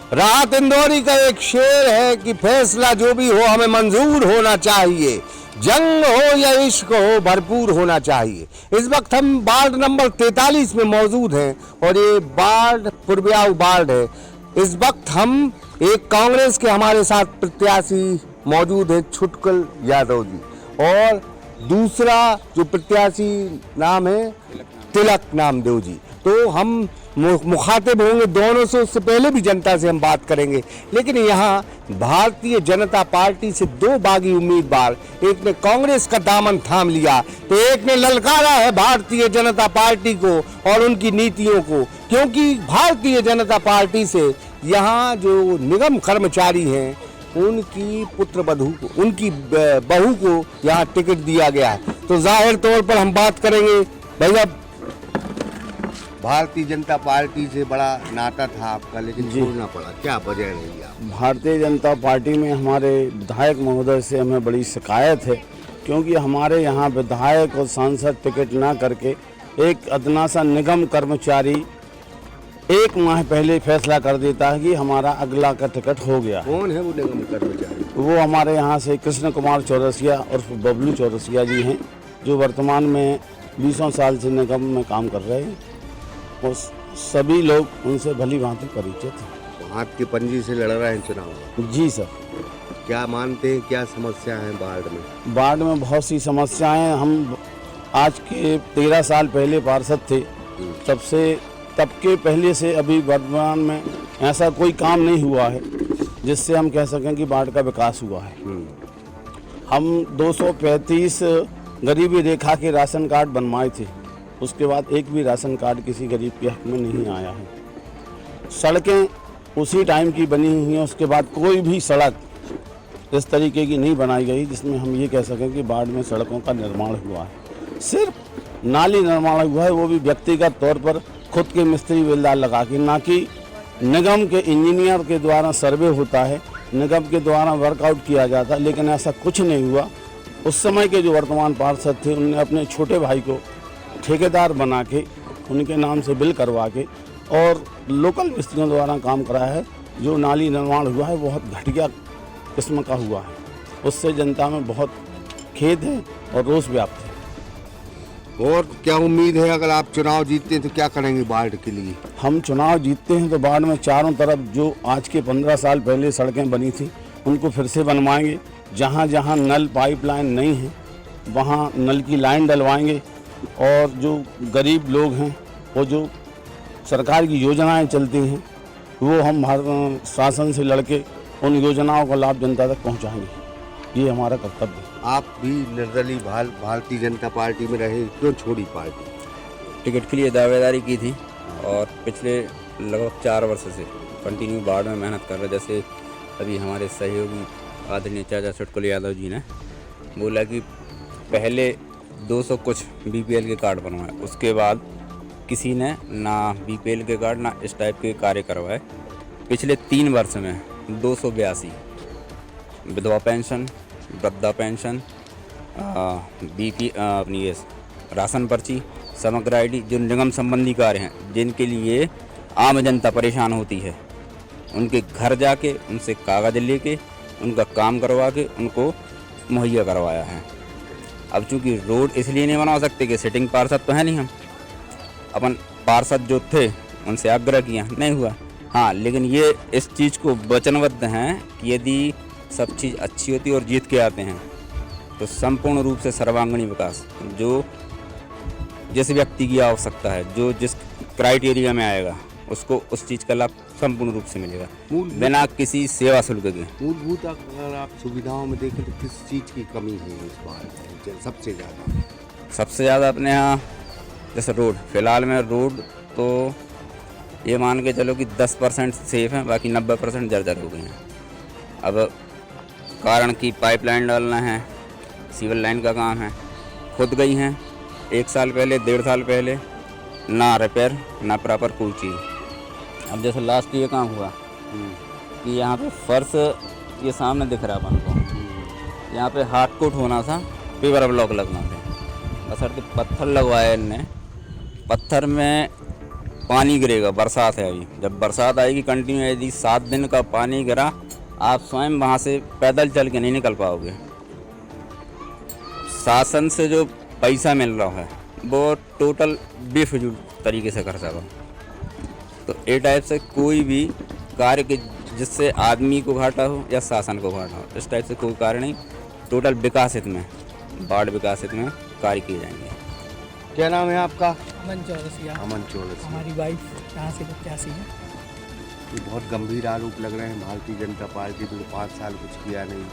राहत इंदौरी का एक शेर है कि फैसला जो भी हो हमें मंजूर होना चाहिए, जंग हो या इश्क हो भरपूर होना चाहिए। इस वक्त हम वार्ड नंबर 43 में मौजूद हैं और ये वार्ड पूर्व्याऊ वार्ड है। इस वक्त हम एक कांग्रेस के हमारे साथ प्रत्याशी मौजूद है छुटकल यादव जी, और दूसरा जो प्रत्याशी नाम है तिलक नामदेव जी। तो हम मुखातिब होंगे दोनों से, उससे पहले भी जनता से हम बात करेंगे। लेकिन यहाँ भारतीय जनता पार्टी से दो बागी उम्मीदवार, एक ने कांग्रेस का दामन थाम लिया तो एक ने ललकारा है भारतीय जनता पार्टी को और उनकी नीतियों को, क्योंकि भारतीय जनता पार्टी से यहाँ जो निगम कर्मचारी हैं उनकी पुत्र बधू को, उनकी बहू को यहाँ टिकट दिया गया है। तो जाहिर तौर पर हम बात करेंगे भैया, भारतीय जनता पार्टी से बड़ा नाता था आपका लेकिन छोड़ना पड़ा, क्या वजह रही आप? भारतीय जनता पार्टी में हमारे विधायक महोदय से हमें बड़ी शिकायत है, क्योंकि हमारे यहाँ विधायक और सांसद टिकट ना करके एक अदना सा निगम कर्मचारी 1 माह पहले फैसला कर देता है कि हमारा अगला का टिकट हो गया। कौन है वो निगम कर्मचारी? वो हमारे यहाँ से कृष्ण कुमार चौरसिया और बबलू चौरसिया जी हैं, जो वर्तमान में 20 साल से निगम में काम कर रहे हैं और सभी लोग उनसे भली भांति परिचित हैं। हाथ की पंजी से लड़ रहे हैं चुनाव? जी सर। क्या मानते हैं, क्या समस्या है वार्ड में? वार्ड में बहुत सी समस्याएं। हम आज के 13 साल पहले पार्षद थे, तब के पहले से अभी वर्तमान में ऐसा कोई काम नहीं हुआ है जिससे हम कह सकें कि वार्ड का विकास हुआ है। हम 235 गरीबी रेखा के राशन कार्ड बनवाए थे, उसके बाद एक भी राशन कार्ड किसी गरीब के हक में नहीं आया है। सड़कें उसी टाइम की बनी हुई हैं, उसके बाद कोई भी सड़क इस तरीके की नहीं बनाई गई जिसमें हम ये कह सकें कि वार्ड में सड़कों का निर्माण हुआ है। सिर्फ नाली निर्माण हुआ है, वो भी व्यक्तिगत तौर पर खुद के मिस्त्री बेलदार लगा के, ना कि निगम के इंजीनियर के द्वारा सर्वे होता है, निगम के द्वारा वर्कआउट किया जाता है, लेकिन ऐसा कुछ नहीं हुआ। उस समय के जो वर्तमान पार्षद थे उन्होंने अपने छोटे भाई को ठेकेदार बना के उनके नाम से बिल करवा के और लोकल मिस्त्रियों द्वारा काम कराया है। जो नाली निर्माण हुआ है बहुत घटिया किस्म का हुआ है, उससे जनता में बहुत खेद है और रोष व्याप्त है। और क्या उम्मीद है, अगर आप चुनाव जीतते हैं तो क्या करेंगे वार्ड के लिए? हम चुनाव जीतते हैं तो वार्ड में चारों तरफ जो आज के 15 साल पहले सड़कें बनी थी उनको फिर से बनवाएंगे। जहाँ जहाँ नल पाइपलाइन नहीं है वहाँ नल की लाइन डलवाएंगे, और जो गरीब लोग हैं वो जो सरकार की योजनाएं चलती हैं वो हम शासन से लड़के उन योजनाओं का लाभ जनता तक पहुंचाएंगे। ये हमारा कर्तव्य है। आप भी निर्दलीय भारतीय जनता पार्टी में रहे, क्यों छोड़ी पार्टी? टिकट के लिए दावेदारी की थी और पिछले लगभग 4 वर्ष से कंटिन्यू वार्ड में मेहनत कर रहे। जैसे अभी हमारे सहयोगी आदरणीय चाचा छुटकल यादव जी ने बोला कि पहले 200 कुछ बीपीएल के कार्ड बनवाए, उसके बाद किसी ने ना बीपीएल के कार्ड ना इस टाइप के कार्य करवाए। पिछले 3 वर्ष में 282 विधवा पेंशन, वृद्धा पेंशन, अपनी ये राशन पर्ची, समग्र आईडी, जो निगम संबंधी कार्य हैं जिनके लिए आम जनता परेशान होती है, उनके घर जाके उनसे कागज़ लेके उनका काम करवा के उनको मुहैया करवाया है। अब चूँकि रोड इसलिए नहीं बना सकते कि सिटिंग पार्षद तो है नहीं, हम अपन पार्षद जो थे उनसे आग्रह किया, नहीं हुआ। हाँ, लेकिन ये इस चीज़ को वचनबद्ध हैं कि यदि सब चीज़ अच्छी होती और जीत के आते हैं तो संपूर्ण रूप से सर्वांगीण विकास, जो जिस व्यक्ति की आवश्यकता है, जो जिस क्राइटेरिया में आएगा उसको उस चीज़ का लाभ संपूर्ण रूप से मिलेगा बिना किसी सेवा शुल्क के। मूलभूत अगर आप सुविधाओं में देखें तो किस चीज़ की कमी है इस बार सबसे ज़्यादा? सबसे ज़्यादा अपने यहाँ जैसे रोड, फिलहाल में रोड तो ये मान के चलो कि 10% सेफ हैं, बाकी 90% जर्जर हो गए हैं। अब कारण की पाइपलाइन डालना है, सीवर लाइन का काम है, खुद गई हैं 1 साल पहले 1.5 साल पहले, ना रिपेयर ना प्रॉपर कोई चीज़। अब जैसे लास्ट ये काम हुआ कि यहाँ पे फर्श ये सामने दिख रहा है अपन को, यहाँ पे हार्ड कोट होना था, पेपर ब्लॉक लगना था, असर के पत्थर लगवाए इनने। पत्थर में पानी गिरेगा, बरसात है अभी, जब बरसात आएगी कंटिन्यू, यदि 7 दिन का पानी गिरा, आप स्वयं वहाँ से पैदल चल के नहीं निकल पाओगे। शासन से जो पैसा मिल रहा है वो टोटल बेफिजूल तरीके से खर्चा हुआ। तो ये टाइप से कोई भी कार्य के जिससे आदमी को घाटा हो या शासन को घाटा हो, इस टाइप से कोई कार्य नहीं। टोटल विकासित में, बाढ़ विकासित में कार्य किए जाएंगे। क्या नाम है आपका? अमन चौरसिया। अमन चौरसिया। हमारी वाइफ यहाँ से प्रत्याशी है। ये बहुत गंभीर आरोप लग रहे हैं भारतीय जनता पार्टी को, 5 साल कुछ किया नहीं।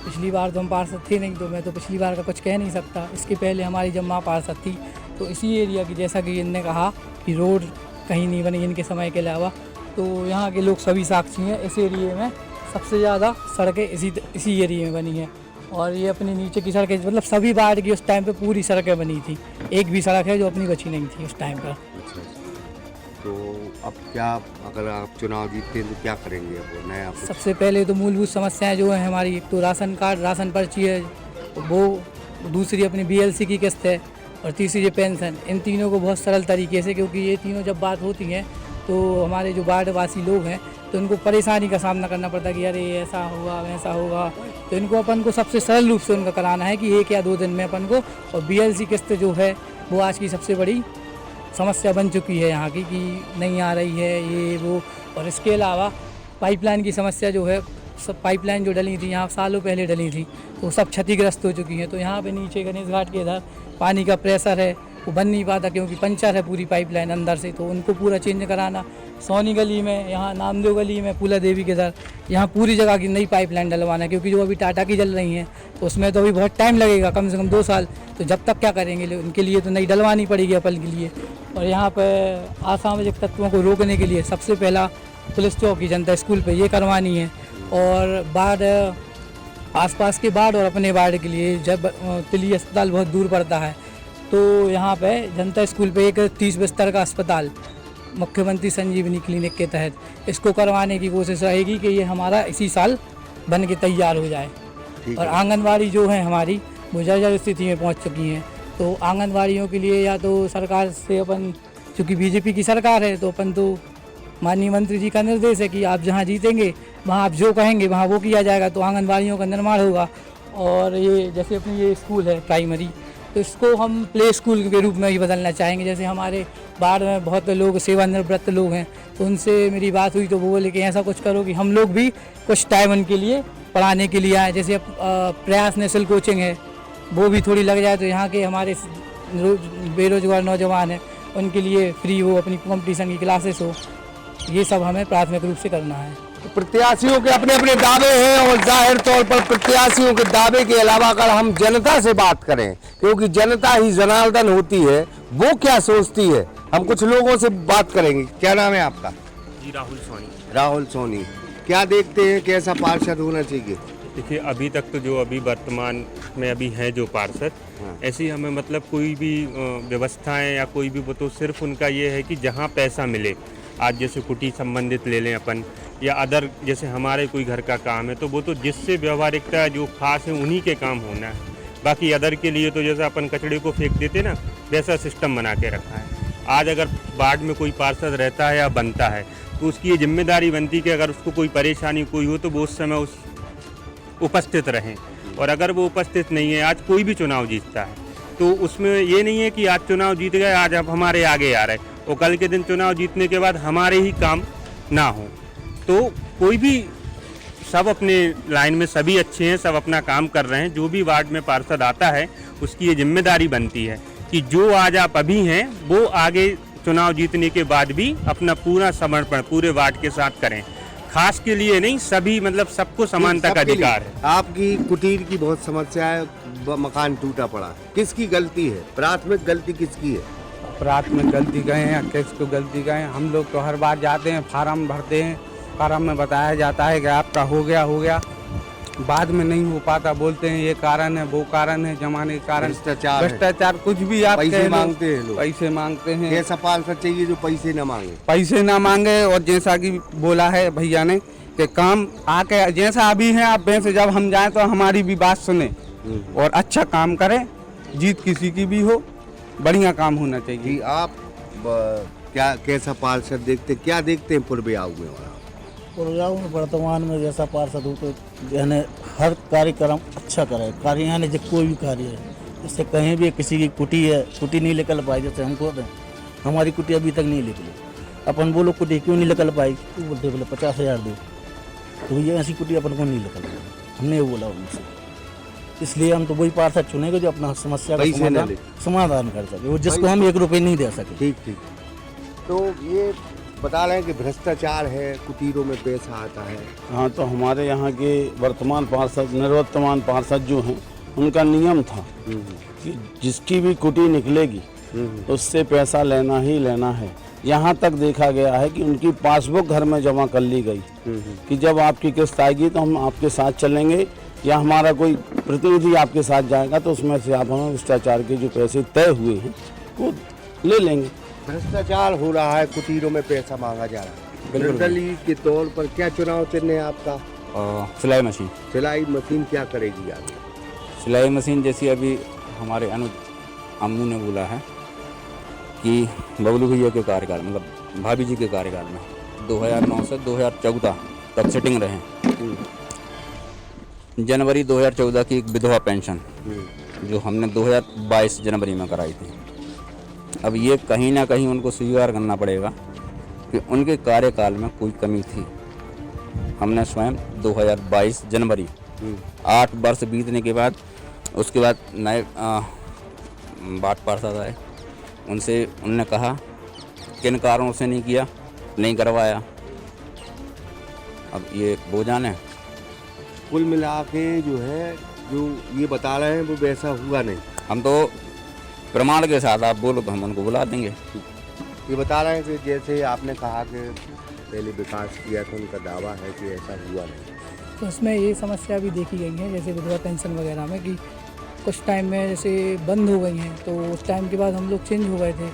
पिछली बार तो हम पार्षद थे नहीं, तो मैं तो पिछली बार का कुछ कह नहीं सकता। इसके पहले हमारी जब माँ पार्षद थी तो इसी एरिया की, जैसा कि इनने कहा कि रोड कहीं नहीं बनी इनके समय के अलावा, तो यहाँ के लोग सभी साक्षी हैं। इस एरिया में सबसे ज़्यादा सड़कें इसी एरिया में बनी हैं। और ये अपनी नीचे की सड़कें, मतलब सभी बाढ़ की उस टाइम पे पूरी सड़कें बनी थी। एक भी सड़क है जो अपनी बची नहीं थी उस टाइम पर। अच्छा, तो अब क्या, अगर आप चुनाव जीतते हैं तो क्या करेंगे? अब नया कुछ? सबसे पहले तो मूलभूत समस्याएं जो हैं हमारी, एक तो राशन कार्ड, राशन पर्ची है वो, दूसरी अपनी BLC की किस्त है, और तीसरी ये पेंशन। इन तीनों को बहुत सरल तरीके से, क्योंकि ये तीनों जब बात होती हैं तो हमारे जो बाढ़वासी लोग हैं तो उनको परेशानी का सामना करना पड़ता है कि अरे ऐसा होगा वैसा होगा। तो इनको अपन को सबसे सरल रूप से उनका कराना है कि 1 या 2 दिन में अपन को। और BLC किस्त जो है वो आज की सबसे बड़ी समस्या बन चुकी है यहाँ की, कि नहीं आ रही है ये वो। और इसके अलावा पाइपलाइन की समस्या जो है, सब पाइपलाइन जो डली थी यहाँ सालों पहले डली थी तो सब क्षतिग्रस्त हो चुकी हैं। तो यहाँ पे नीचे गणेश घाट के इधर पानी का प्रेशर है वो बन नहीं पाता, क्योंकि पंचर है पूरी पाइपलाइन अंदर से, तो उनको पूरा चेंज कराना। सोनी गली में, यहाँ नामदेव गली में, फूला देवी के इधर, यहाँ पूरी जगह की नई पाइपलाइन डलवाना है, क्योंकि जो अभी टाटा की जल रही हैं तो उसमें तो अभी बहुत टाइम लगेगा, कम से कम 2 साल। तो जब तक क्या करेंगे, उनके लिए तो नई डलवानी पड़ेगी अपल के लिए। और यहाँ पर असामाजिक तत्वों को रोकने के लिए सबसे पहला पुलिस चौकी जनता स्कूल पे ये करवानी है। और बाढ़, आसपास के बाढ़ और अपने बाढ़ के लिए जब तिली अस्पताल बहुत दूर पड़ता है तो यहाँ पे जनता स्कूल पे एक 30 बिस्तर का अस्पताल मुख्यमंत्री संजीवनी क्लिनिक के तहत इसको करवाने की कोशिश रहेगी कि ये हमारा इसी साल बन के तैयार हो जाए। और आंगनवाड़ी जो है हमारी वो जर्जर स्थिति में पहुँच चुकी हैं। तो आंगनवाड़ियों के लिए या तो सरकार से अपन, चूँकि BJP की सरकार है तो अपन तो माननीय मंत्री जी का निर्देश है कि आप जहाँ जीतेंगे वहाँ आप जो कहेंगे वहाँ वो किया जाएगा। तो आंगनवाड़ियों का निर्माण होगा। और ये जैसे अपनी ये स्कूल है प्राइमरी, तो इसको हम प्ले स्कूल के रूप में ही बदलना चाहेंगे। जैसे हमारे बाढ़ में बहुत लोग सेवानिवृत्त लोग हैं, तो उनसे मेरी बात हुई तो वो बोले कि ऐसा कुछ करो कि हम लोग भी कुछ टाइम उनके लिए पढ़ाने के लिए आए। जैसे प्रयास नेशनल कोचिंग है वो भी थोड़ी लग जाए तो यहाँ के हमारे बेरोजगार नौजवान हैं उनके लिए फ्री हो, अपनी कॉम्पिटिशन की क्लासेस हो। ये सब हमें प्राथमिक रूप से करना है। तो प्रत्याशियों के अपने अपने दावे हैं, और जाहिर तौर पर प्रत्याशियों के दावे के अलावा अगर हम जनता से बात करें, क्योंकि जनता ही जनार्दन होती है, वो क्या सोचती है, हम कुछ लोगों से बात करेंगे। क्या नाम है आपका? जी राहुल सोनी। राहुल सोनी, क्या देखते हैं कैसा पार्षद होना चाहिए? देखिए अभी तक तो जो अभी वर्तमान में अभी है जो पार्षद, ऐसी हमें मतलब कोई भी व्यवस्थाएं या कोई भी, वो तो सिर्फ उनका ये है कि जहां पैसा मिले, आज जैसे कुटी संबंधित ले लें अपन, या अदर जैसे हमारे कोई घर का काम है तो वो तो जिससे व्यवहारिकता जो खास है उन्हीं के काम होना है। बाकी अदर के लिए तो जैसे अपन कचड़े को फेंक देते ना, वैसा सिस्टम बना के रखा है। आज अगर बाढ़ में कोई पार्षद रहता है या बनता है तो उसकी ये जिम्मेदारी बनती है कि अगर उसको कोई परेशानी कोई हो तो वो उस समय उस उपस्थित रहें। और अगर वो उपस्थित नहीं है, आज कोई भी चुनाव जीतता है तो उसमें ये नहीं है कि आज चुनाव जीत गए, आज आप हमारे आगे आ रहे, और कल के दिन चुनाव जीतने के बाद हमारे ही काम ना हो। तो कोई भी, सब अपने लाइन में सभी अच्छे हैं, सब अपना काम कर रहे हैं। जो भी वार्ड में पार्षद आता है उसकी ये जिम्मेदारी बनती है कि जो आज आप अभी हैं वो आगे चुनाव जीतने के बाद भी अपना पूरा समर्पण पूरे वार्ड के साथ करें। खास के लिए नहीं, सभी मतलब सबको समानता का अधिकार है। आपकी कुटीर की बहुत समस्या है, मकान टूटा पड़ा, किसकी गलती है? प्राथमिक गलती किसकी है? प्राथमिक गलती गए हैं, किसको गलती गए? हम लोग तो हर बार जाते हैं, फार्म भरते हैं, फार्म में बताया जाता है कि आपका हो गया, बाद में नहीं हो पाता, बोलते हैं ये कारण है वो कारण है, जमाने के कारण, भ्रष्टाचार कुछ भी आप पैसे मांगते हैं लोग, पैसे मांगते हैं। कैसा पार्षद चाहिए जो पैसे न मांगे? पैसे ना मांगे, और जैसा कि बोला है भैया ने कि काम आके जैसा अभी है आप वैसे जब हम जाएं तो हमारी भी बात सुने और अच्छा काम करें। जीत किसी की भी हो, बढ़िया काम होना चाहिए। आप क्या कैसा पार्षद देखते, क्या देखते हैं पूर्वियाऊ में वहाँ? गुड़गांव में वर्तमान में जैसा पार्षद हो तो यानी हर कार्यक्रम अच्छा करे, कार्य यानी जो कोई भी कार्य है, जैसे कहीं भी किसी की कुटी है, कुटी नहीं निकल पाई, जैसे हमको दें हमारी कुटी अभी तक नहीं निकली, अपन बोलो कुटी क्यों नहीं निकल पाई, क्यों बोलते बोले 50,000 दो, तो ये ऐसी कुटी अपन को नहीं निकल पाई, हमने ये बोला उनसे, इसलिए हम तो वही पार्षद चुनेंगे जो अपना समस्या का समाधान कर सके, वो जिसको हम 1 रुपये नहीं दे सके। ठीक ठीक। तो ये बता रहे हैं कि भ्रष्टाचार है, कुटीरों में पैसा आता है। हाँ, तो हमारे यहाँ के वर्तमान पार्षद, निवर्तमान पार्षद जो हैं, उनका नियम था कि जिसकी भी कुटी निकलेगी उससे पैसा लेना ही लेना है। यहाँ तक देखा गया है कि उनकी पासबुक घर में जमा कर ली गई कि जब आपकी किस्त आएगी तो हम आपके साथ चलेंगे या हमारा कोई प्रतिनिधि आपके साथ जाएगा, तो उसमें से आप हमें भ्रष्टाचार के जो पैसे तय हुए हैं वो ले लेंगे। भ्रष्टाचार हो रहा है, कुटीरों में पैसा मांगा जा रहा है। निर्दलीय के तौर पर क्या चुनाव चिन्ह है आपका? सिलाई मशीन। सिलाई मशीन क्या करेगी आगे? सिलाई मशीन जैसी अभी हमारे अनुज अम्मू ने बोला है कि बबलू भैया के कार्यकाल, मतलब भाभी जी के कार्यकाल में 2009 से 2014 तक सिटिंग रहे। जनवरी 2014 की एक विधवा पेंशन जो हमने 2022 जनवरी में कराई थी। अब ये कहीं ना कहीं उनको स्वीकार करना पड़ेगा कि उनके कार्यकाल में कोई कमी थी। हमने स्वयं 2022 जनवरी 8 वर्ष बीतने के बाद, उसके बाद नए बाट पार्षद आए, उनने कहा किन कारणों से नहीं किया, नहीं करवाया। अब ये वो जाने। कुल मिला के जो है, जो ये बता रहे हैं वो वैसा हुआ नहीं। हम तो प्रमाण के साथ, आप बोलो तो हम उनको बुला देंगे। ये बता रहे हैं कि जैसे आपने कहा कि पहले विकास किया तो उनका दावा है कि ऐसा हुआ नहीं। तो इसमें ये समस्या भी देखी गई है, जैसे विधवा पेंशन वगैरह में कि कुछ टाइम में जैसे बंद हो गई हैं, तो उस टाइम के बाद हम लोग चेंज हो गए थे,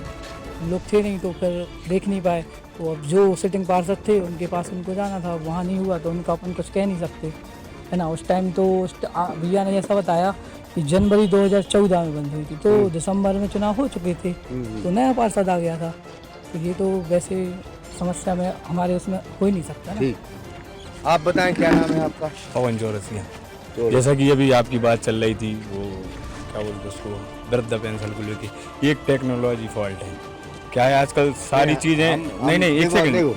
हम लोग थे नहीं तो फिर देख नहीं पाए। तो अब जो सिटिंग पार्षद थे उनके पास उनको जाना था, वहाँ नहीं हुआ तो उनका अपन कुछ कह नहीं सकते, है ना। उस टाइम तो भैया ने जैसा बताया कि जनवरी 2014 में बंद हुई थी, तो दिसंबर में चुनाव हो चुके थे, तो नया पार्षद आ गया था। तो ये तो वैसे समस्या में हमारे उसमें हो ही नहीं सकता ना। ठीक, आप बताएं क्या नाम है आपका? पवन चौरसिया। जैसा कि अभी आपकी बात चल रही थी, वो क्या बोलते उसको, वृद्धा पेंशन को लेके, ये एक टेक्नोलॉजी फॉल्ट है। क्या है आजकल सारी चीजें, नहीं एक सेकंड,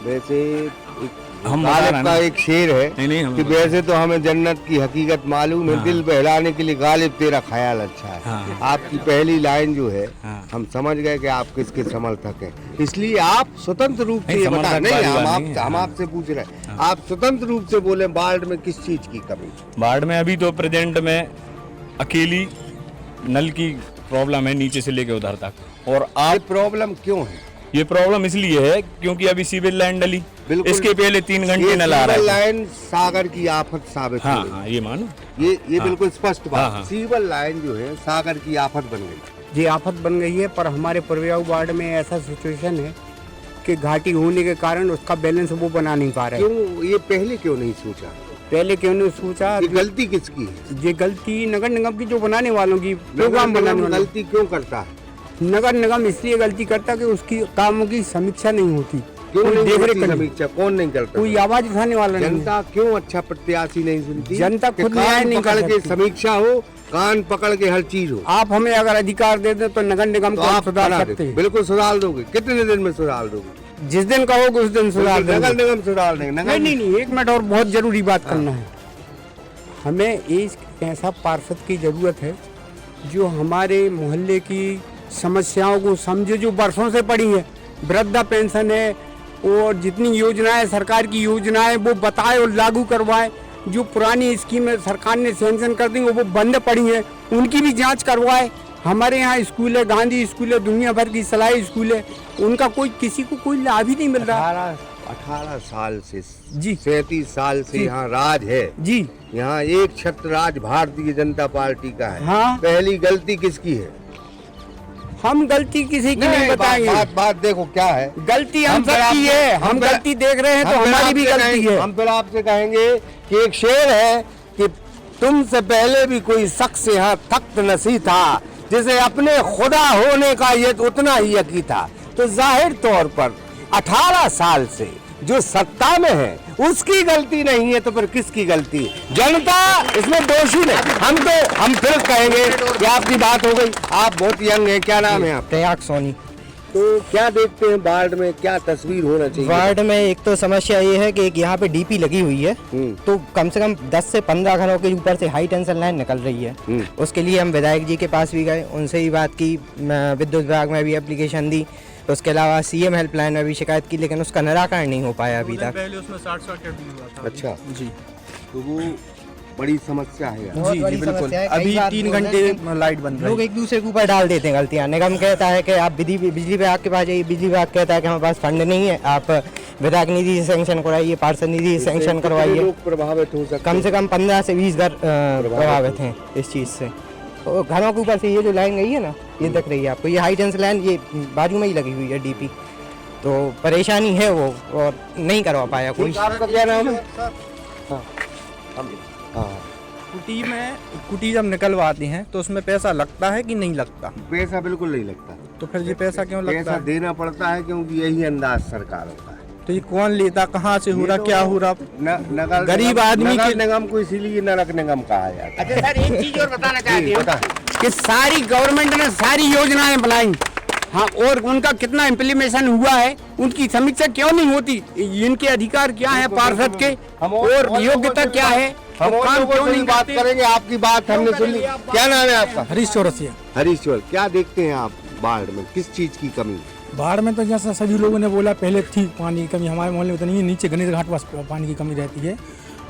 वैसे हम गालिब का एक शेर है नहीं, कि वैसे तो हमें जन्नत की हकीकत मालूम है, दिल बहलाने के लिए गालिब तेरा ख्याल अच्छा है। हाँ। आपकी पहली लाइन जो है, हाँ। हम समझ गए कि आप किसके समर्थक हैं, इसलिए आप स्वतंत्र रूप से नहीं, ये बता समर्थक नहीं, वाली बात हम नहीं, हम हाँ। आपसे पूछ रहे हैं, आप स्वतंत्र रूप से बोले बाढ़ में किस चीज की कमी? बाढ़ में अभी तो प्रेजेंट में अकेली नल की प्रॉब्लम है, नीचे से लेके उधर तक। और ये प्रॉब्लम क्यों है? ये प्रॉब्लम इसलिए है क्योंकि अभी सीवेज लाइन डली, बिल्कुल। इसके पहले 3 घंटे नल आ रहा सीवर है। लाइन सागर की आफत साबित हाँ हो गई। हाँ, ये मानो, ये हाँ। बिल्कुल स्पष्ट बात। हाँ, हाँ। सीवर लाइन जो है सागर की आफत बन गई। जी आफत बन गई है, पर हमारे पूर्वियाऊ वार्ड में ऐसा सिचुएशन है कि घाटी होने के कारण उसका बैलेंस वो बना नहीं पा रहे। क्यों ये पहले क्यों नहीं सोचा? पहले क्यों नहीं सोचा? ये गलती किसकी है? ये गलती नगर निगम की, जो बनाने वालों की, प्रोग्राम बनाने वालों गलती क्यों करता है? की। नगर निगम इसलिए गलती करता कि उसकी कामों की समीक्षा नहीं होती, क्यों कोई नहीं देख रेख होती करनी, समीक्षा? कौन नहीं करता? कोई आवाज उठाने वाला नहीं है। जनता क्यों अच्छा प्रत्याशी नहीं सुनती? जनता कि खुद न्याय कान नहीं पकड़ कर के सकती। समीक्षा हो, कान पकड़ के हर चीज हो। आप हमें अगर अधिकार दे दें तो नगर निगम तो को आप सुधार बना सकते देते, हैं। बिल्कुल सुधार दोगे। कितने दिन में सुधार दोगे? जिस दिन कहोगे उस दिन सुधार नगर देंगे। निगम सुधार देंगे। नहीं नहीं नहीं, एक मिनट और बहुत जरूरी बात करना है। हमें एक ऐसा पार्षद की जरूरत है जो हमारे मोहल्ले की समस्याओं को समझे, जो वर्षों से पड़ी है। वृद्धा पेंशन है और जितनी योजनाएं, सरकार की योजनाएं, वो बताए और लागू करवाए। जो पुरानी स्कीमें सरकार ने सैंक्शन कर दी वो बंद पड़ी हैं, उनकी भी जांच करवाए। हमारे यहाँ स्कूल है, गांधी स्कूल है, दुनिया भर की सलाई स्कूल है, उनका कोई किसी को कोई लाभ ही नहीं मिल रहा। 18 साल से जी 37 साल से जी। यहाँ राज है। जी यहाँ एक छत्र राज भारतीय जनता पार्टी का है। हाँ। पहली गलती किसकी है? हम गलती किसी की नहीं बताएंगे। बात देखो क्या है। गलती हम फिर सबकी आपसे- है, हम फिर- गलती देख रहे हैं तो हम फिर हमारी भी आपसे गलती कहेंगे- है। हम फिर आपसे कहेंगे कि एक शेर है कि तुमसे पहले भी कोई शख्स यहाँ तख्त नसी था, जिसे अपने खुदा होने का ये उतना ही यकीन था। तो जाहिर तौर पर 18 साल से जो सत्ता में है उसकी गलती नहीं है, तो फिर किसकी गलती? जनता इसमें दोषी नहीं। हम फिर कहेंगे कि आपकी बात हो गई। आप बहुत यंग हैं, क्या नाम है आप? प्रयाग सोनी। तो क्या देखते हैं वार्ड में, क्या तस्वीर होना चाहिए? वार्ड में एक तो समस्या ये है कि एक यहाँ पे डीपी लगी हुई है, तो कम से कम 10 से 15 घरों के ऊपर से हाई टेंशन लाइन निकल रही है। उसके लिए हम विधायक जी के पास भी गए, उनसे ही बात की, विद्युत विभाग में भी एप्लीकेशन दी, उसके अलावा सीएम हेल्पलाइन में भी शिकायत की, लेकिन उसका निराकरण नहीं हो पाया अभी तक। पहले उसमें 60 सॉकेट भी हुआ था। अच्छा जी, तो वो बड़ी समस्या है यार। बहुत बड़ी समस्या है। अभी कई बार 3 बोल रहे घंटे हैं कि लाइट बंद लोग एक दूसरे के ऊपर डाल देते हैं गलतियाँ। निगम कहता है कि आप बिजली विभाग के पास जाइए, बिजली विभाग कहता है कि हमारे पास फंड नहीं है, आप विधायक निधि से सैंक्शन करवाइए, पार्षद निधि से सैंक्शन करवाइए। लोग प्रभावित हो सकते कम से कम 15 से 20 घर प्रभावित हैं इस चीज़ से। तो घरों के ऊपर से ये जो लाइन गई है ना, ये दिख रही है आपको, ये हाई टेंशन लाइन ये बाजू में ही लगी हुई है डीपी, तो परेशानी है वो, और नहीं करवा पाया कोई। आपका क्या नाम है? कुटी जब निकलवाती हैं तो उसमें पैसा लगता है कि नहीं लगता? पैसा बिल्कुल नहीं लगता। तो फिर ये पैसा क्यों लगता पैसा है? देना पड़ता है क्योंकि यही अंदाज सरकार होता है। तो ये कौन लेता, कहाँ से हो रहा, क्या हो रहा? नगर गरीब आदमी नगर के- निगम को इसीलिए नरक निगम कहा जाता है। अच्छा सर, एक चीज और बताना चाहती हूँ बता। कि सारी गवर्नमेंट ने सारी योजनाएं बनाई, हाँ, और उनका कितना इम्प्लीमेशन हुआ है, उनकी समीक्षा क्यों नहीं होती? इनके अधिकार क्या है पार्षद के, और योग्यता क्या है, हम और काम लोगों क्यों से नहीं बात करते? करेंगे। आपकी बात हमने सुन ली। क्या नाम है आपका? हरीश चौरसिया। हरीश्वर, क्या देखते हैं आप वार्ड में, किस चीज की कमी? बाढ़ में तो जैसा सभी लोगों ने बोला, पहले थी पानी की कमी, हमारे मोहल्ले में तो नहीं है, नीचे गणेश घाट पास पानी की कमी रहती है,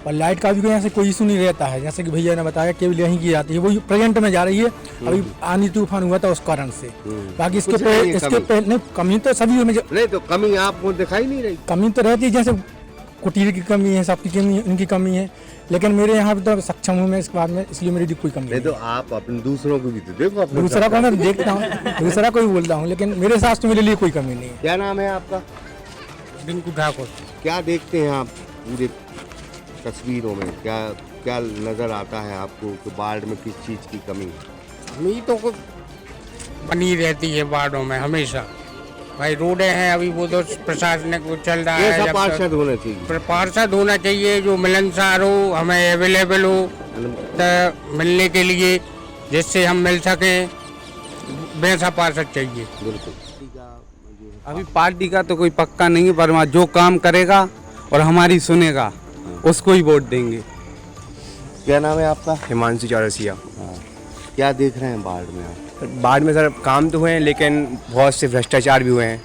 और लाइट का भी यहाँ से कोई इशू नहीं रहता है। जैसे कि भैया ने बताया केवल यहीं की जाती है, वो प्रेजेंट में जा रही है, अभी आंधी तूफान हुआ था उस कारण से। बाकी इसके कुछ नहीं है इसके कमी। पहले कमी तो सभी में नहीं तो कमी आपको दिखाई नहीं रही? कमी तो रहती है, जैसे कुटीर की कमी है, सबकी कमी है, उनकी कमी है, लेकिन मेरे यहाँ पे तो सक्षम हूँ मैं इस बात में, इसलिए मेरी कोई कमी नहीं नहीं तो आप अपने दूसरों को भी तो देखो। अपने दूसरा को मैं देखता हूँ, दूसरा को भी बोलता हूँ, लेकिन मेरे साथ तो मेरे लिए कोई कमी नहीं है। क्या नाम है आपका? रिंकू ठाकुर। क्या देखते हैं आप पूरे तस्वीरों में, क्या क्या नजर आता है आपको कि बाढ़ में किस चीज की कमी है? नहीं तो बनी रहती है वार्डों में हमेशा। भाई रोडें हैं, अभी वो तो प्रशासनिक वो चल रहा है। कैसा जब पार्षद होना चाहिए? पार्षद होना चाहिए जो मिलनसार हो, हमें अवेलेबल हो तो मिलने के लिए, जिससे हम मिल सकें, वैसा पार्षद चाहिए। बिल्कुल। अभी पार्टी का तो कोई पक्का नहीं है, पर जो काम करेगा और हमारी सुनेगा उसको ही वोट देंगे। क्या नाम है आपका? हिमांशु चौरसिया। क्या देख रहे हैं बाढ़ में आप? बाढ़ में सर काम तो हुए हैं, लेकिन बहुत से भ्रष्टाचार भी हुए हैं।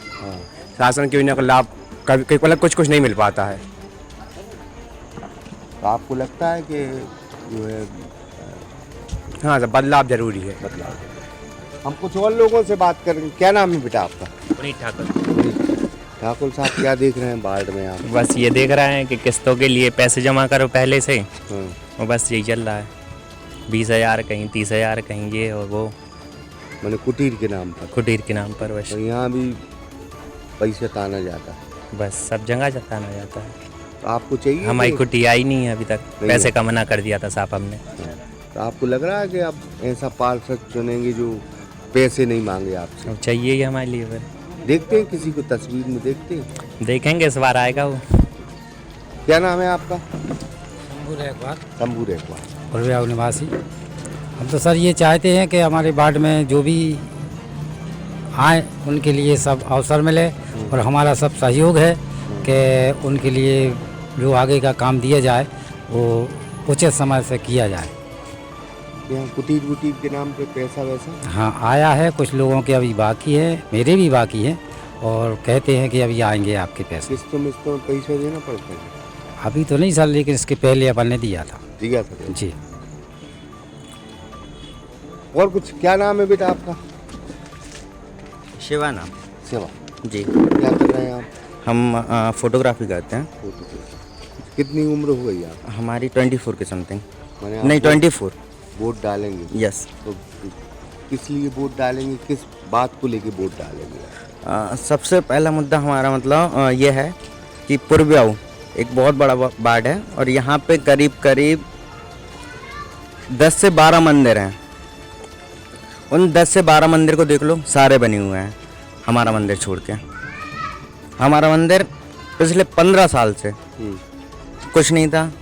शासन की योजना का लाभ कभी मतलब कुछ नहीं मिल पाता है। तो आपको लगता है कि जो है हाँ सर, बदलाव जरूरी है। बदलाव। हम कुछ और लोगों से बात करेंगे। क्या नाम है बेटा आपका? पुनीत ठाकुर। ठाकुर साहब, क्या देख रहे हैं बाढ़ में आप? बस ये देख रहे हैं कि किस्तों के लिए पैसे जमा करो पहले से, और बस यही चल रहा है। 20,000 कहीं, 30,000 कहीं, ये और वो, मैंने कुटीर के नाम पर। कुटीर के नाम पर बस। और यहाँ भी पैसे ताना जाता है। बस सब जगह जताना जाता है। तो आपको चाहिए? हमारी कुटी आई नहीं है अभी तक, पैसे का मना कर दिया था साहब हमने। तो आपको लग रहा है कि अब ऐसा पार्षद चुनेंगे जो पैसे नहीं मांगे आपसे? अब चाहिए ही हमारे लिए फिर। देखते हैं किसी को तस्वीर में, देखते हैं। देखेंगे इस बार आएगा वो। क्या नाम है आपका? शंभू रेखवार। शंभू रेखवार। गुरव्याव निवासी। हम तो सर ये चाहते हैं कि हमारे वार्ड में जो भी आए उनके लिए सब अवसर मिले, और हमारा सब सहयोग है कि उनके लिए जो आगे का काम दिया जाए वो उचित समय से किया जाए। यहाँ कुटीर वुटीर के नाम पे पैसा वैसा? हाँ आया है, कुछ लोगों के अभी बाकी है, मेरे भी बाकी हैं, और कहते हैं कि अभी आएंगे आपके पैसे। किस्तों मिस्तों पैसे देना पड़ता है? अभी तो नहीं सर, लेकिन इसके पहले अपन ने दिया था। दिया था जी। और कुछ? क्या नाम है बेटा आपका? शिवा नाम। सेवा जी। क्या कर रहे हैं आप? हम फोटोग्राफी करते हैं। कितनी उम्र हो गई आप? हमारी 24 के समथिंग। माने आप नहीं 24। वोट डालेंगे? यस। तो किस लिए वोट डालेंगे, किस बात को लेके वोट डालेंगे? सबसे पहला मुद्दा हमारा मतलब ये है कि पूर्व्याऊ एक बहुत बड़ा वार्ड है, और यहाँ पे करीब करीब 10 से 12 मंदिर हैं। उन 10 से 12 मंदिर को देख लो, सारे बने हुए हैं। हमारा मंदिर छोड़ के। हमारा मंदिर पिछले 15 साल से कुछ नहीं था।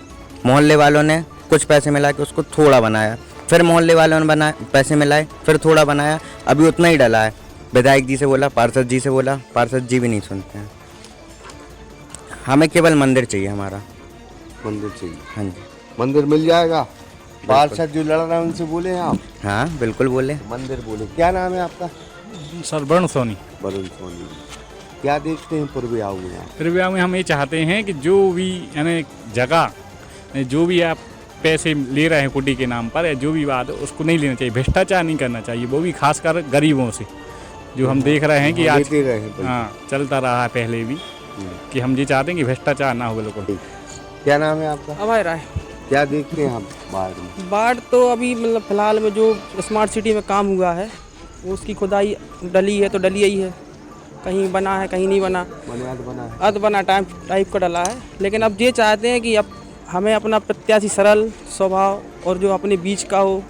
मोहल्ले वालों ने कुछ पैसे मिला के उसको थोड़ा बनाया, फिर मोहल्ले वालों ने पैसे मिलाए, फिर थोड़ा बनाया, अभी उतना ही डला है। विधायक जी से बोला, पार्षद जी से बोला, पार्षद जी भी नहीं सुनते हैं। हमें केवल मंदिर चाहिए, हमारा मंदिर चाहिए। हाँ जी, मंदिर मिल जाएगा। पार्षद जो लड़ रहे हैं उनसे बोले हैं आप? हाँ बिल्कुल बोले। मंदिर बोले। क्या नाम है आपका? सर वरुण सोनी। वरुण सोनी। क्या देखते हैं पूर्वियाओं में आप? पूर्वियाओं में हम ये चाहते हैं कि जो भी यानी जगह, जो भी आप पैसे ले रहे हैं कुटी के नाम पर या जो भी बात है उसको नहीं लेना चाहिए, भ्रष्टाचार नहीं करना चाहिए, वो भी खासकर गरीबों से, जो हम देख रहे हैं कि आज चलता रहा है पहले भी, कि हम ये चाहते हैं कि भ्रष्टाचार ना हो बिल्कुल। क्या नाम है आपका? अभय राय। क्या देखते हैं हम बाढ़ में? बाढ़ तो अभी मतलब फिलहाल में जो स्मार्ट सिटी में काम हुआ है उसकी खुदाई डली है तो डली ही है, कहीं बना है कहीं नहीं बना, अध बना टाइप का डला है। लेकिन अब ये चाहते हैं कि अब हमें अपना प्रत्याशी सरल स्वभाव और जो अपने बीच का हो,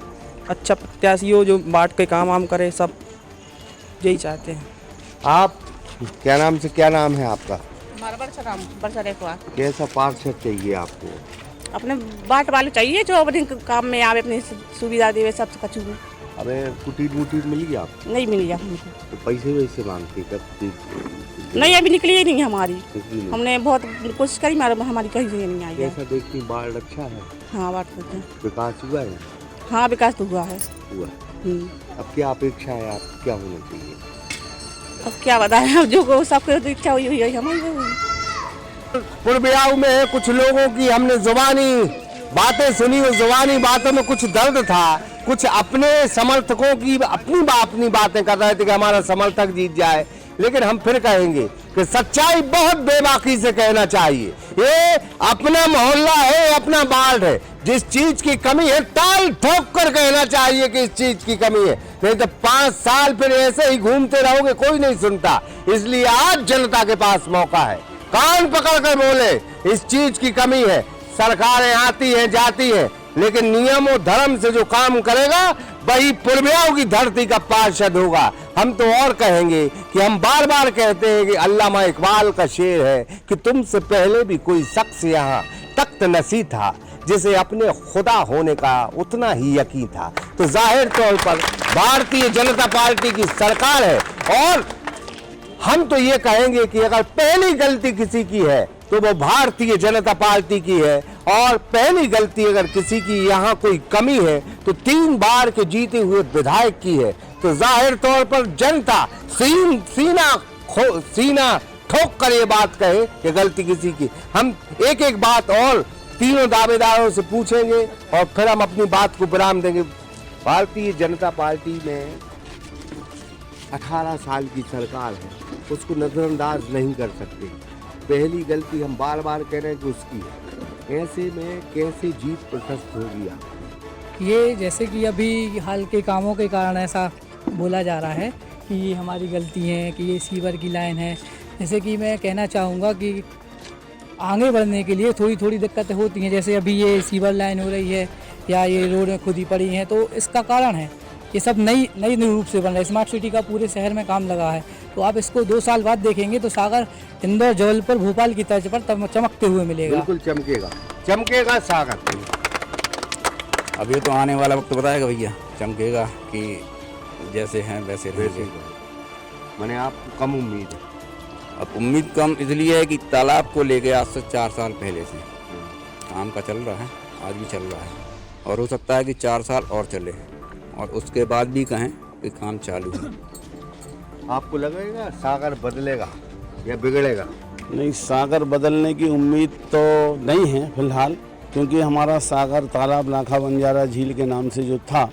अच्छा प्रत्याशी हो जो बाढ़ के काम वाम करे, सब यही चाहते हैं। आप क्या नाम से, क्या नाम है आपका? हमारा बरसा रेखवा। कैसा पार्षद चाहिए आपको? अपने बाट वाले चाहिए जो अपने काम में आवे, अपनी सुविधा देवे, सब कछु। अबे कुटीर वुटीर मिल गया आपको? नहीं मिल गया हमको। तो पैसे वैसे मांगते कब? नहीं अभी निकली ही नहीं हमारी, हमने बहुत कोशिश करी मगर हमारी कहीं से नहीं आई है। कैसा देखती बाढ़? अच्छा है। हाँ बाढ़ अच्छा। विकास हुआ है? हाँ विकास तो हुआ है। हुआ। अब क्या अपेक्षा है आप, क्या होना चाहिए? अब क्या बताएं, अब जो सबको इच्छा हुई है हमारी। पूर्वियाओं में कुछ लोगों की हमने जुबानी बातें सुनी, उस जुबानी बातों में कुछ दर्द था, कुछ अपने समर्थकों की अपनी बातें कर रहे थे कि हमारा समर्थक जीत जाए। लेकिन हम फिर कहेंगे कि सच्चाई बहुत बेबाकी से कहना चाहिए। ये अपना मोहल्ला है, अपना वार्ड है, जिस चीज की कमी है ताल ठोक कर कहना चाहिए कि इस चीज की कमी है, नहीं तो 5 साल फिर ऐसे ही घूमते रहोगे, कोई नहीं सुनता। इसलिए आज जनता के पास मौका है, कान पकड़ कर बोले इस चीज की कमी है। सरकारें आती हैं जाती हैं, लेकिन नियम और धर्म से जो काम करेगा वही पूर्वियाओं की धरती का पार्षद होगा। हम तो और कहेंगे कि हम बार बार कहते हैं कि अल्लामा इकबाल का शेर है कि तुमसे पहले भी कोई शख्स यहाँ तख्त नसी था जिसे अपने खुदा होने का उतना ही यकीन था। तो जाहिर तौर पर भारतीय जनता पार्टी की सरकार है और हम तो ये कहेंगे कि अगर पहली गलती किसी की है तो वो भारतीय जनता पार्टी की है, और पहली गलती अगर किसी की यहाँ कोई कमी है तो 3 बार के जीते हुए विधायक की है। तो जाहिर तौर पर जनता सीना ठोक कर ये बात कहे कि गलती किसी की। हम एक एक बात और तीनों दावेदारों से पूछेंगे और फिर हम अपनी बात को विराम देंगे। भारतीय जनता पार्टी में 18 साल की सरकार है, उसको नजरअंदाज नहीं कर सकते। पहली गलती हम बार बार कह रहे हैं कि उसकी है, ऐसे में कैसे जीत प्रशस्त होगी आपकी? ये जैसे कि अभी हाल के कामों के कारण ऐसा बोला जा रहा है कि ये हमारी गलती है, कि ये सीवर की लाइन है। जैसे कि मैं कहना चाहूँगा कि आगे बढ़ने के लिए थोड़ी थोड़ी दिक्कतें होती हैं, जैसे अभी ये सीवर लाइन हो रही है या ये रोडें खुदी पड़ी हैं, तो इसका कारण है ये सब नई रूप से बन रहा है। स्मार्ट सिटी का पूरे शहर में काम लगा है, तो आप इसको 2 साल बाद देखेंगे तो सागर इंदौर जबलपुर भोपाल की तर्ज पर चमकते हुए मिलेगा। बिल्कुल चमकेगा सागर। अब ये तो आने वाला वक्त बताएगा भैया, चमकेगा कि जैसे हैं वैसे रहेंगे। मैंने आपको कम उम्मीद है? अब उम्मीद कम इसलिए है कि तालाब को लेके आज से 4 साल पहले से काम का चल रहा है, आज भी चल रहा है और हो सकता है कि 4 साल और चले और उसके बाद भी कहें कि काम चालू है। आपको लगेगा सागर बदलेगा या बिगड़ेगा? नहीं, सागर बदलने की उम्मीद तो नहीं है फिलहाल, क्योंकि हमारा सागर तालाब लाखा बंजारा झील के नाम से जो था,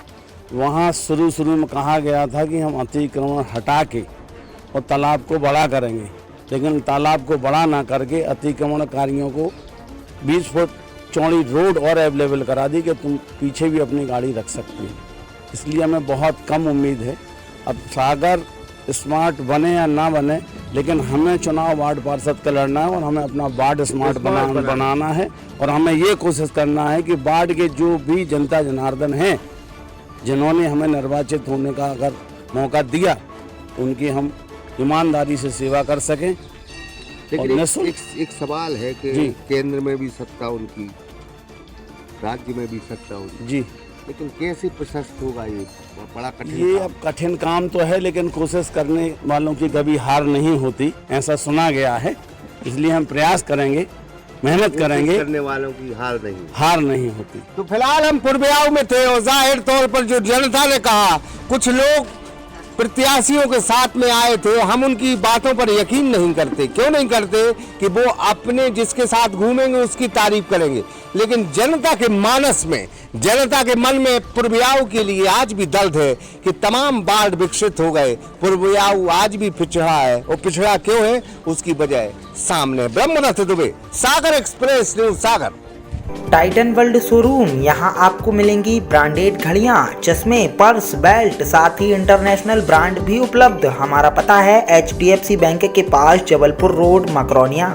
वहाँ शुरू में कहा गया था कि हम अतिक्रमण हटा के और तालाब को बड़ा करेंगे, लेकिन तालाब को बड़ा ना करके अतिक्रमणकारियों को 20 फुट चौड़ी रोड और अवेलेबल करा दी कि तुम पीछे भी अपनी गाड़ी रख सकते हैं। इसलिए हमें बहुत कम उम्मीद है। अब सागर स्मार्ट बने या ना बने, लेकिन हमें चुनाव वार्ड पार्षद का लड़ना है और हमें अपना वार्ड स्मार्ट बनाना है और हमें ये कोशिश करना है कि वार्ड के जो भी जनता जनार्दन हैं जिन्होंने हमें निर्वाचित होने का अगर मौका दिया, उनकी हम ईमानदारी से सेवा कर सकें। लेकिन एक सवाल है कि जी। केंद्र में भी सत्ता उनकी, राज्य में भी सत्ता उनकी जी, लेकिन कैसे प्रशस्त होगा ये? बड़ा कठिन ये काम। अब कठिन काम तो है, लेकिन कोशिश करने वालों की कभी हार नहीं होती, ऐसा सुना गया है। इसलिए हम प्रयास करेंगे, मेहनत करेंगे, करने वालों की हार नहीं होती। तो फिलहाल हम पूर्वयाव में थे और जाहिर तौर पर जो जनता ने कहा, कुछ लोग प्रत्याशियों के साथ में आए थे, हम उनकी बातों पर यकीन नहीं करते। क्यों नहीं करते? कि वो अपने जिसके साथ घूमेंगे उसकी तारीफ करेंगे, लेकिन जनता के मानस में, जनता के मन में पूर्वयाव के लिए आज भी दर्द है कि तमाम वार्ड विकसित हो गए, पूर्वयाव आज भी पिछड़ा है। और पिछड़ा क्यों है उसकी वजह सामने। ब्रह्मरथ दुबे, सागर एक्सप्रेस न्यूज, सागर। टाइटन वर्ल्ड शोरूम, यहाँ आपको मिलेंगी ब्रांडेड घड़ियाँ, चश्मे, पर्स, बेल्ट, साथ ही इंटरनेशनल ब्रांड भी उपलब्ध। हमारा पता है HDFC बैंक के पास, जबलपुर रोड, मकरौनिया।